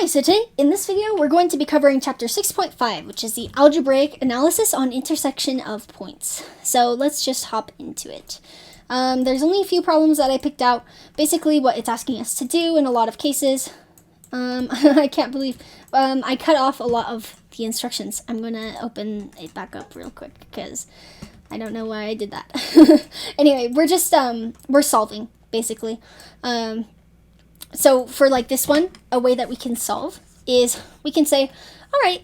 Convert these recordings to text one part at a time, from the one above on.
Hi, so today in this video we're going to be covering chapter 6.5, which is the algebraic analysis on intersection of points. So let's just hop into it. There's only a few problems that I picked out. Basically what it's asking us to do in a lot of cases. I can't believe I cut off a lot of the instructions. I'm going to open it back up real quick because I don't know why I did that. Anyway, we're just, we're solving basically. So for like this one, a way that we can solve is we can say, all right,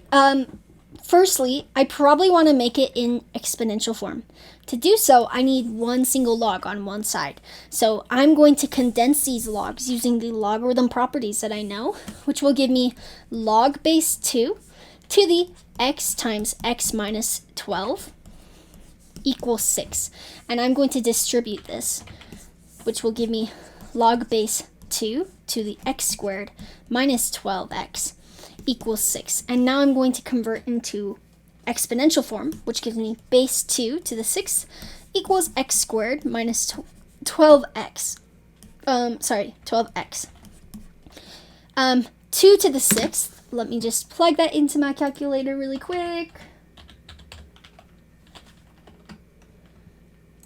firstly, I probably want to make it in exponential form. To do so, I need one single log on one side. So I'm going to condense these logs using the logarithm properties that I know, which will give me log base 2 to the x times x minus 12 equals 6. And I'm going to distribute this, which will give me log base 2 to the x squared minus 12x equals 6. And now I'm going to convert into exponential form, which gives me base 2 to the 6th equals x squared minus 12x. 12x. 2 to the 6th, let me just plug that into my calculator really quick.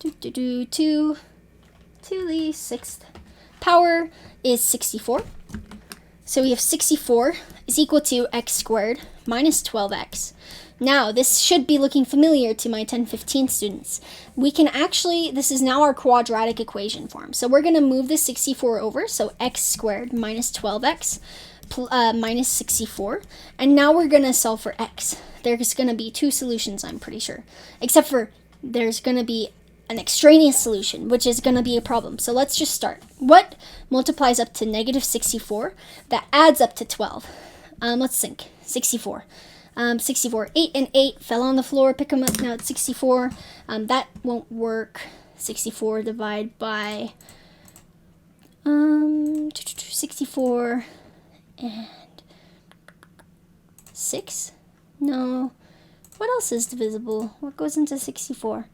2 to the 6th power is 64. So we have 64 is equal to x squared minus 12x. Now, this should be looking familiar to my 1015 students. We can actually, this is now our quadratic equation form. So we're going to move the 64 over, so x squared minus 12x minus 64. And now we're going to solve for x. There's going to be two solutions, I'm pretty sure. Except for there's going to be an extraneous solution, which is going to be a problem. So let's just start. What multiplies up to negative 64 that adds up to 12? Let's think. 64. 64. 8 and 8 fell on the floor. Pick them up. Now it's 64. That won't work. 64 divided by 64 and 6. No. What else is divisible? What goes into 64?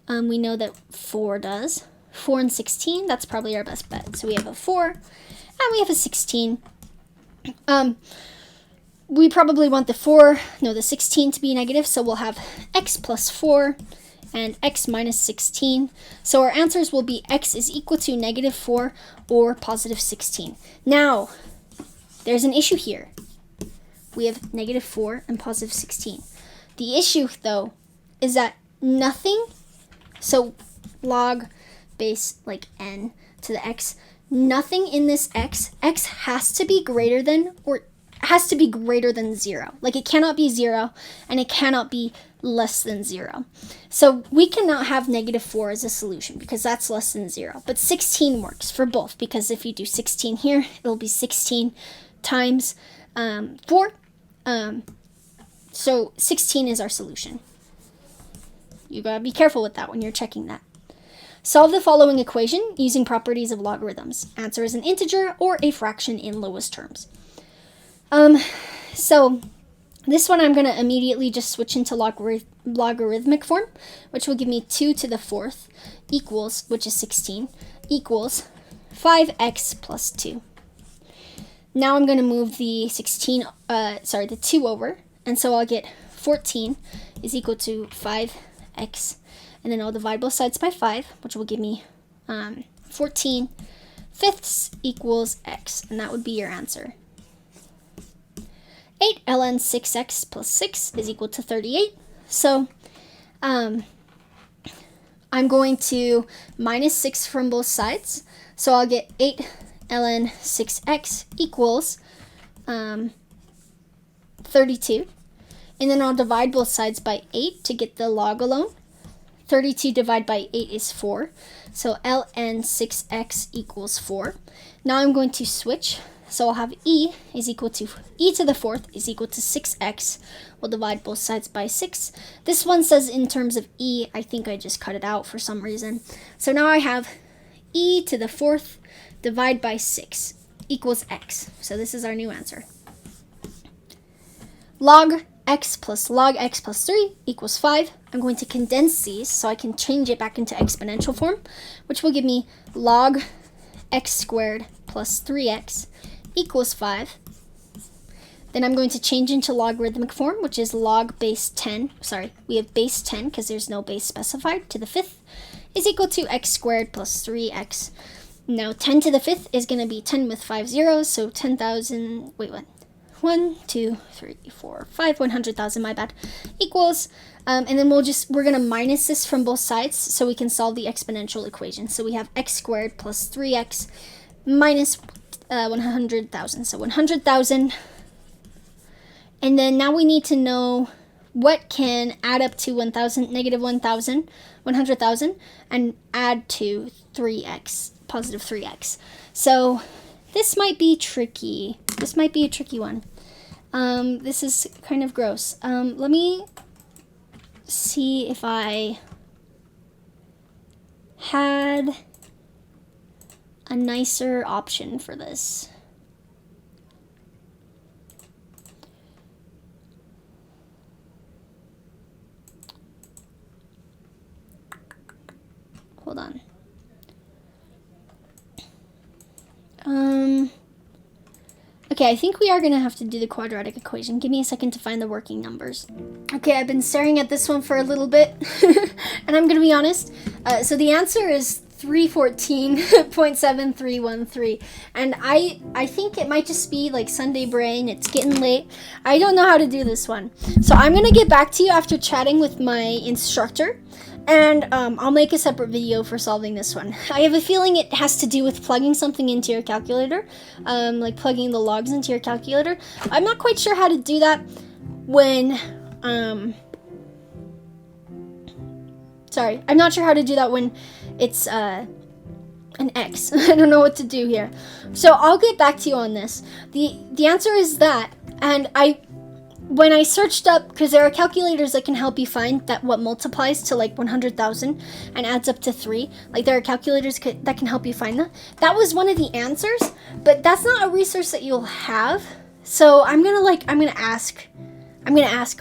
We know that 4 does. 4 and 16, that's probably our best bet. So we have a 4 and we have a 16. We probably want the 16 to be negative, so we'll have x plus 4 and x minus 16. So our answers will be x is equal to negative 4 or positive 16. Now, there's an issue here. We have negative 4 and positive 16. The issue, though, is that nothing, so log base like n to the x, nothing in this x has to be greater than or has to be greater than 0. Like it cannot be 0 and it cannot be less than 0. So we cannot have negative 4 as a solution because that's less than 0. But 16 works for both because if you do 16 here, it'll be 16 times 4. So 16 is our solution. You gotta be careful with that when you're checking that. Solve the following equation using properties of logarithms. Answer is an integer or a fraction in lowest terms. So this one I'm gonna immediately just switch into logarithmic form, which will give me 2 to the 4th equals, which is 16, equals 5x plus 2. Now I'm gonna move the the 2 over, and so I'll get 14 is equal to 5x, and then I'll divide both sides by 5, which will give me 14 fifths equals x, and that would be your answer. 8 ln 6x plus 6 is equal to 38. So I'm going to minus 6 from both sides. So I'll get 8 ln 6x equals 32. And then I'll divide both sides by 8 to get the log alone. 32 divided by 8 is 4. So ln 6x equals 4. Now I'm going to switch. So I'll have e is equal to e to the 4th is equal to 6x. We'll divide both sides by 6. This one says in terms of e. I think I just cut it out for some reason. So now I have e to the 4th divided by 6 equals x. So this is our new answer. Log x plus 3 equals 5. I'm going to condense these so I can change it back into exponential form, which will give me log x squared plus 3x equals 5. Then I'm going to change into logarithmic form, which is log base 10. Sorry, we have base 10 because there's no base specified to the 5th is equal to x squared plus 3x. Now 10 to the 5th is going to be 10 with 5 zeros, so 10,000, wait, what? 1, 2, 3, 4, 5, 100,000, my bad, equals, and then we're going to minus this from both sides so we can solve the exponential equation. So we have x squared plus 3x minus 100,000, so 100,000. And then now we need to know what can add up to 1,000, negative 1,000, 100,000, and add to 3x, positive 3x. So this might be tricky. This might be a tricky one. This is kind of gross. Let me see if I had a nicer option for this. Hold on. Okay, I think we are going to have to do the quadratic equation. Give me a second to find the working numbers. Okay, I've been staring at this one for a little bit, and I'm going to be honest. So the answer is 314.7313, and I think it might just be like Sunday brain. It's getting late. I don't know how to do this one. So I'm going to get back to you after chatting with my instructor. And I'll make a separate video for solving this one. I have a feeling it has to do with plugging something into your calculator, like plugging the logs into your calculator. I'm not quite sure how to do that when, sorry, I'm not sure how to do that when it's an X. I don't know what to do here. So I'll get back to you on this. The answer is that, and when I searched up, because there are calculators that can help you find that what multiplies to like 100,000 and adds up to 3. Like there are calculators that can help you find that. That was one of the answers, but that's not a resource that you'll have. So I'm gonna ask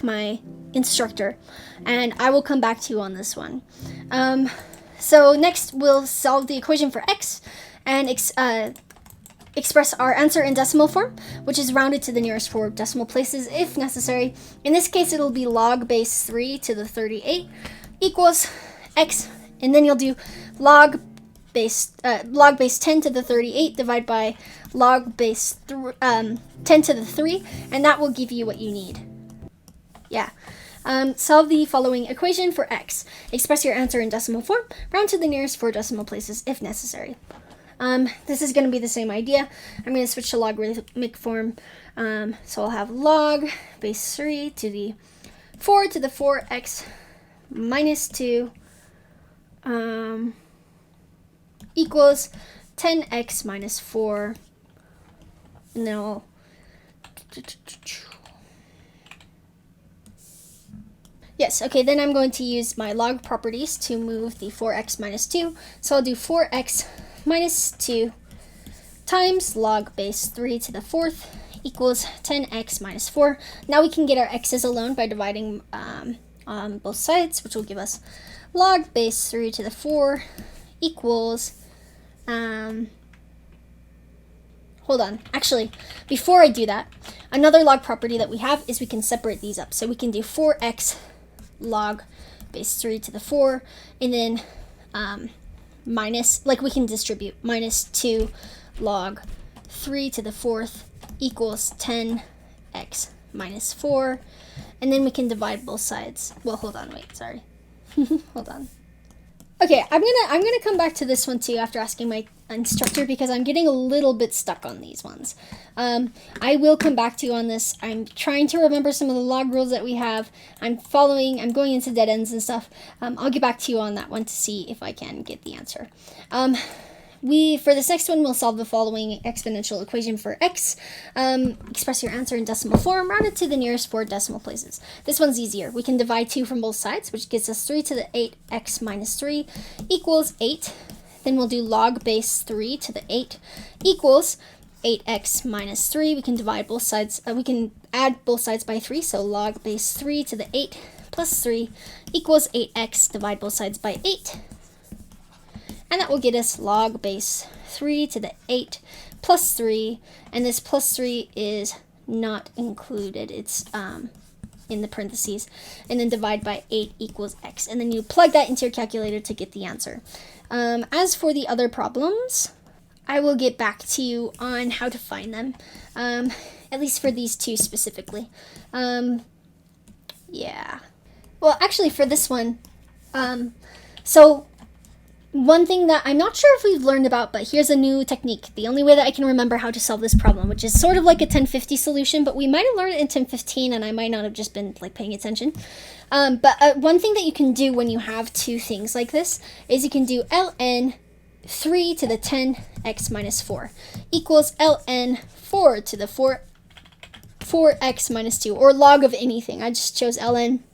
my instructor, and I will come back to you on this one. So next we'll solve the equation for x and express our answer in decimal form, which is rounded to the nearest 4 decimal places if necessary. In this case, it'll be log base 3 to the 38 equals x, and then you'll do log base 10 to the 38 divided by log base 10 to the 3, and that will give you what you need. Yeah. Solve the following equation for x. Express your answer in decimal form, round to the nearest 4 decimal places if necessary. This is going to be the same idea. I'm going to switch to logarithmic form. So I'll have log base 3 to the 4 to the 4x minus 2 equals 10x minus 4. And then I'll yes, okay, then I'm going to use my log properties to move the 4x minus 2. So I'll do 4x minus 2 times log base 3 to the 4th equals 10x minus 4. Now we can get our x's alone by dividing on both sides, which will give us log base 3 to the 4 equals, hold on, actually, before I do that, another log property that we have is we can separate these up. So we can do 4x log base 3 to the 4, and then minus, like we can distribute, minus 2 log 3 to the 4th equals 10x minus 4, and then we can divide both sides. Well, hold on, wait, sorry. Hold on. Okay, I'm gonna come back to this one too after asking my instructor, because I'm getting a little bit stuck on these ones. I will come back to you on this. I'm trying to remember some of the log rules that we have. I'm going into dead ends and stuff. I'll get back to you on that one to see if I can get the answer. For this next one, we'll solve the following exponential equation for x. Express your answer in decimal form, rounded to the nearest 4 decimal places. This one's easier. We can divide 2 from both sides, which gives us 3 to the 8x minus 3 equals 8. Then we'll do log base 3 to the 8 equals 8x minus 3. We can divide both sides. We can add both sides by 3, so log base 3 to the 8 plus 3 equals 8x. Divide both sides by 8. And that will get us log base 3 to the 8 plus 3, and this plus 3 is not included. It's in the parentheses, and then divide by 8 equals x. And then you plug that into your calculator to get the answer. As for the other problems, I will get back to you on how to find them, at least for these two specifically. Yeah. Well, actually, for this one, so one thing that I'm not sure if we've learned about, but here's a new technique. The only way that I can remember how to solve this problem, which is sort of like a 1050 solution, but we might have learned it in 1015, and I might not have just been like paying attention. But one thing that you can do when you have two things like this is you can do ln 3 to the 10x minus 4 equals ln 4 to the 4x minus 2, or log of anything. I just chose ln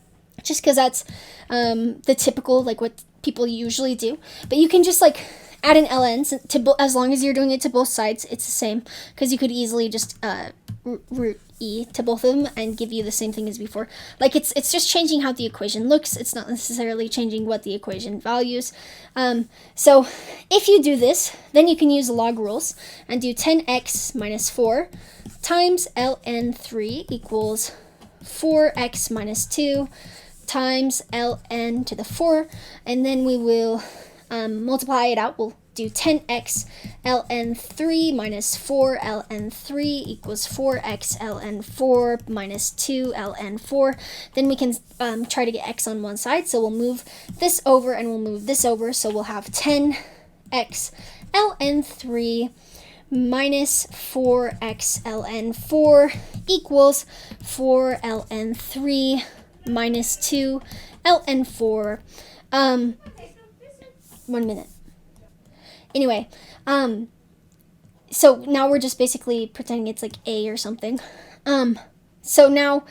just because that's the typical, like what people usually do. But you can just like add an ln to as long as you're doing it to both sides, it's the same, because you could easily just root e to both of them and give you the same thing as before. Like it's just changing how the equation looks. It's not necessarily changing what the equation values. So if you do this, then you can use log rules and do 10x minus 4 times ln 3 equals 4x minus 2 times ln to the 4, and then we will multiply it out. We'll do 10x ln 3 minus 4 ln 3 equals 4x ln 4 minus 2 ln 4. Then we can try to get x on one side, so we'll move this over and we'll move this over, so we'll have 10x ln 3 minus 4x ln 4 equals 4 ln 3 minus 2 ln 4. 1 minute. Anyway, so now we're just basically pretending it's like a or something. So now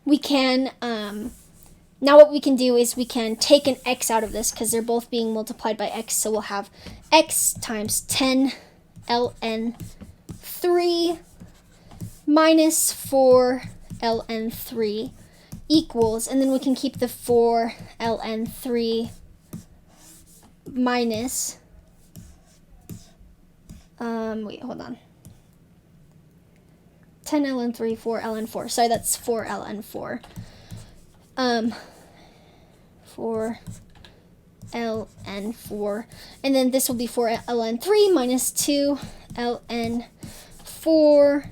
we can, now what we can do is we can take an x out of this because they're both being multiplied by x. So we'll have x times 10 ln 3 minus 4 ln 3 equals, and then we can keep the 4 ln 3 minus, wait, hold on, 10 ln 3, 4 ln 4, sorry, that's 4 ln 4, 4 ln 4, and then this will be 4 ln 3 minus 2 ln 4.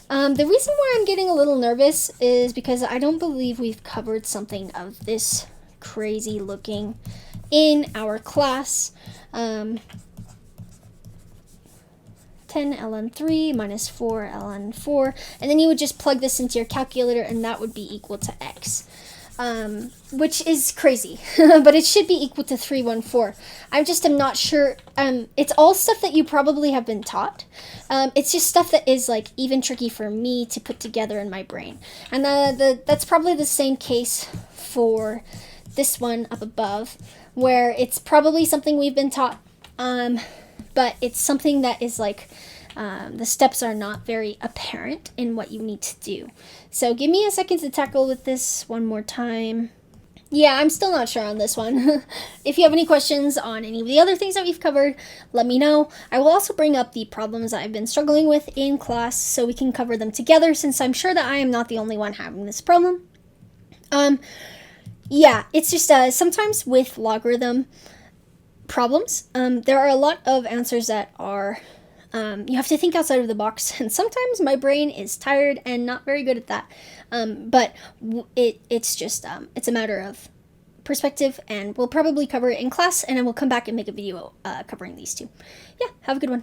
The reason why I'm getting a little nervous is because I don't believe we've covered something of this crazy looking in our class. 10 ln 3 minus 4 ln 4, and then you would just plug this into your calculator and that would be equal to x. Which is crazy, but it should be equal to 314. I just am not sure. It's all stuff that you probably have been taught. It's just stuff that is like even tricky for me to put together in my brain. And that's probably the same case for this one up above, where it's probably something we've been taught, but it's something that is like, the steps are not very apparent in what you need to do. So give me a second to tackle with this one more time. Yeah, I'm still not sure on this one. If you have any questions on any of the other things that we've covered, let me know. I will also bring up the problems that I've been struggling with in class so we can cover them together, since I'm sure that I am not the only one having this problem. Yeah, it's just sometimes with logarithm problems, there are a lot of answers that are you have to think outside of the box, and sometimes my brain is tired and not very good at that. But it's just it's a matter of perspective, and we'll probably cover it in class, and then we'll come back and make a video covering these two. Yeah, have a good one.